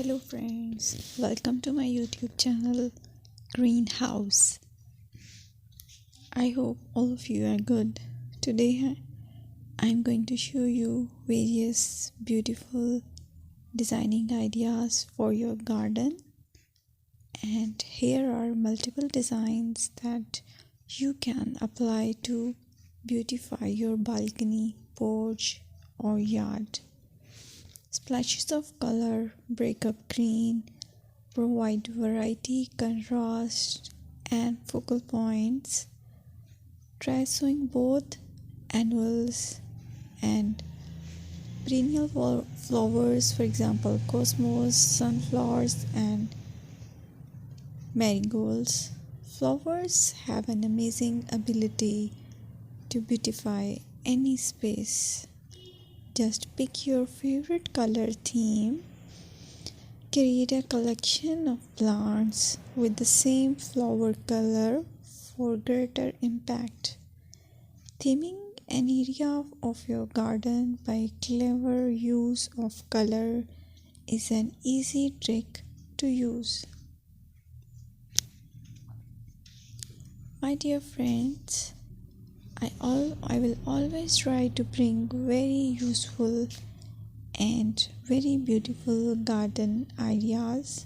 Hello friends, welcome to my YouTube channel Greenhouse. I hope all of you are good. Today I'm going to show you various beautiful designing ideas for your garden, and here are multiple designs that you can apply to beautify your balcony, porch or yard. Splashes of color break up green, provide variety, contrast, and focal points. Try sowing both annuals and perennial flowers, for example, cosmos, sunflowers, and marigolds. Flowers have an amazing ability to beautify any space. Just pick your favorite color theme. Create a collection of plants with the same flower color for greater impact. Theming an area of your garden by clever use of color is an easy trick to use. My dear friends, I will always try to bring very useful and very beautiful garden ideas.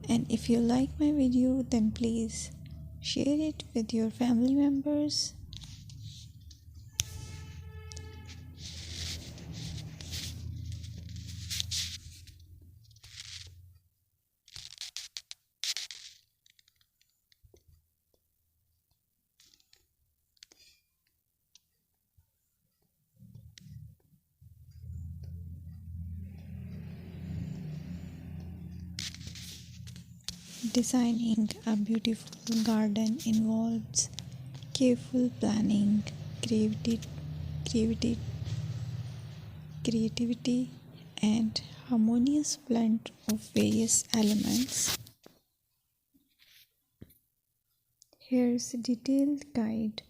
And if you like my video, then please share it with your family members. Designing a beautiful garden involves careful planning, creativity, creativity, and harmonious blend of various elements. Here's a detailed guide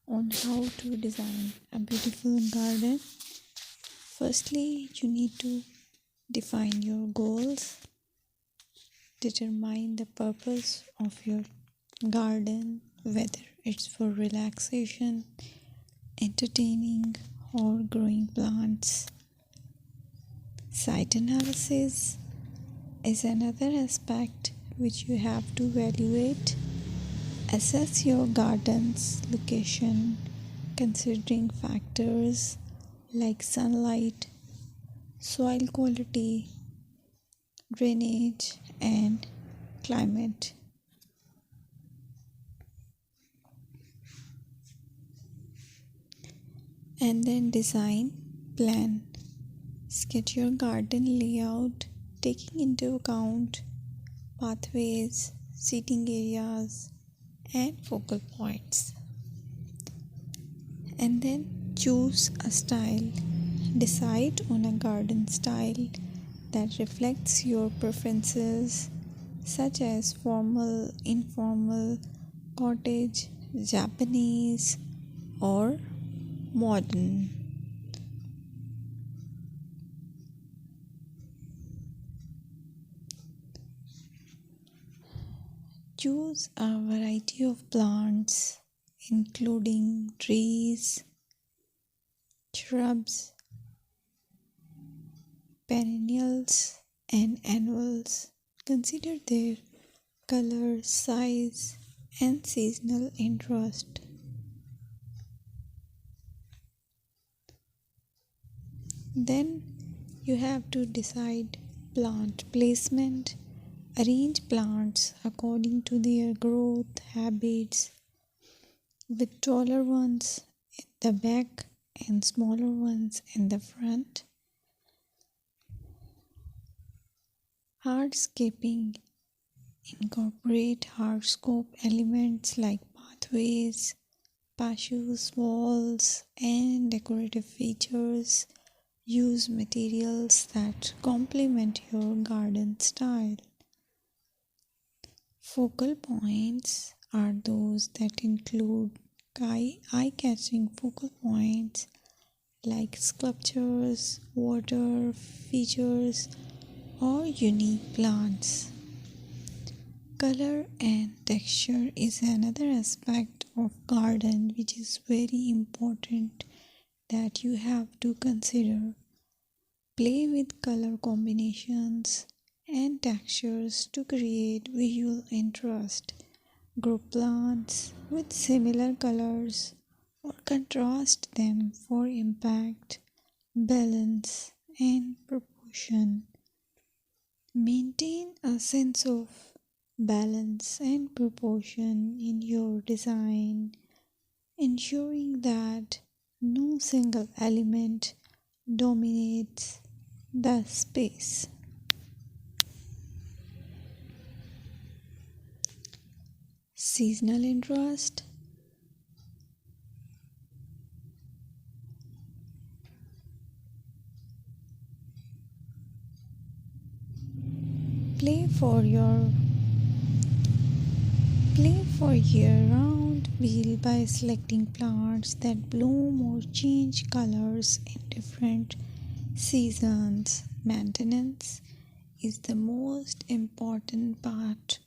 on how to design a beautiful garden. Firstly, you need to define your goals. Determine the purpose of your garden, whether it's for relaxation, entertaining, or growing plants. Site analysis is another aspect which you have to evaluate. Assess your garden's location, considering factors like sunlight, soil quality, drainage, and climate. And then design plan. Sketch your garden layout, taking into account pathways, seating areas, and focal points. And then choose a style. Decide on a garden style that reflects your preferences, such as formal, informal, cottage, Japanese, or modern. Choose a variety of plants, including trees, shrubs, perennials, and annuals. Consider their color, size, and seasonal interest. Then you have to decide plant placement. Arrange plants according to their growth habits, with taller ones in the back and smaller ones in the front. Hardscaping. Incorporate hardscape elements like pathways, patios, walls, and decorative features. Use materials that complement your garden style. Focal points are those that include eye-catching focal points like sculptures, water features, or unique plants. Color and texture is another aspect of garden which is very important that you have to consider. Play with color combinations and textures to create visual interest. Group plants with similar colors or contrast them for impact, balance, and proportion. Maintain a sense of balance and proportion in your design, ensuring that no single element dominates the space. Seasonal interest. Play for your Play for year-round wheel by selecting plants that bloom or change colors in different seasons. Maintenance is the most important part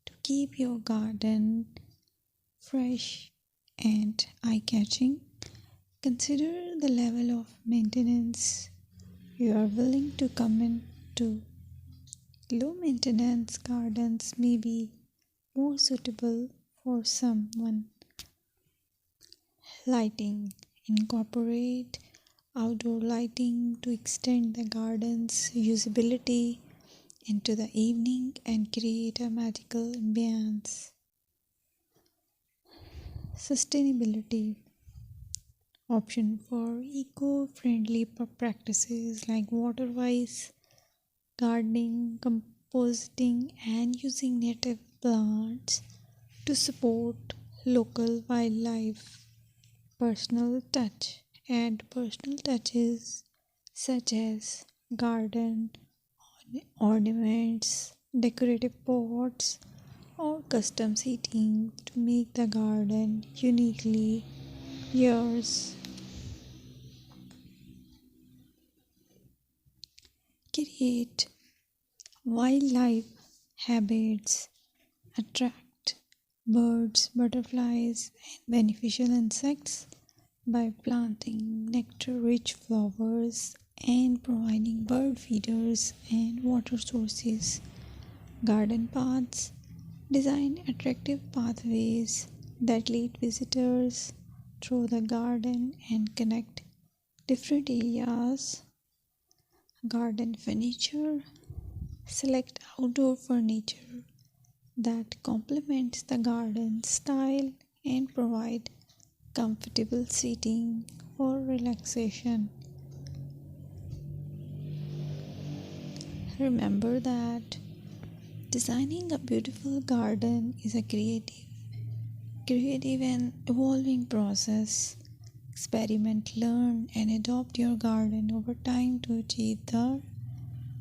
to keep your garden fresh and eye-catching. Consider the level of maintenance you are willing to commit to. Low maintenance gardens may be more suitable for someone. Lighting. Incorporate outdoor lighting to extend the garden's usability into the evening and create a magical ambience. Sustainability. Option for eco-friendly practices like water-wise gardening, composting, and using native plants to support local wildlife. Personal touch. Add personal touches such as garden ornaments, decorative pots, or custom seating to make the garden uniquely yours. Create wildlife habits. Attract birds, butterflies, and beneficial insects by planting nectar-rich flowers and providing bird feeders and water sources. Garden paths. Design attractive pathways that lead visitors through the garden and connect different areas. Garden furniture. Select outdoor furniture that complements the garden style and provide comfortable seating for relaxation. Remember that designing a beautiful garden is a creative and evolving process. Experiment, learn, and adopt your garden over time to achieve the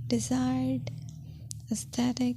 desired aesthetic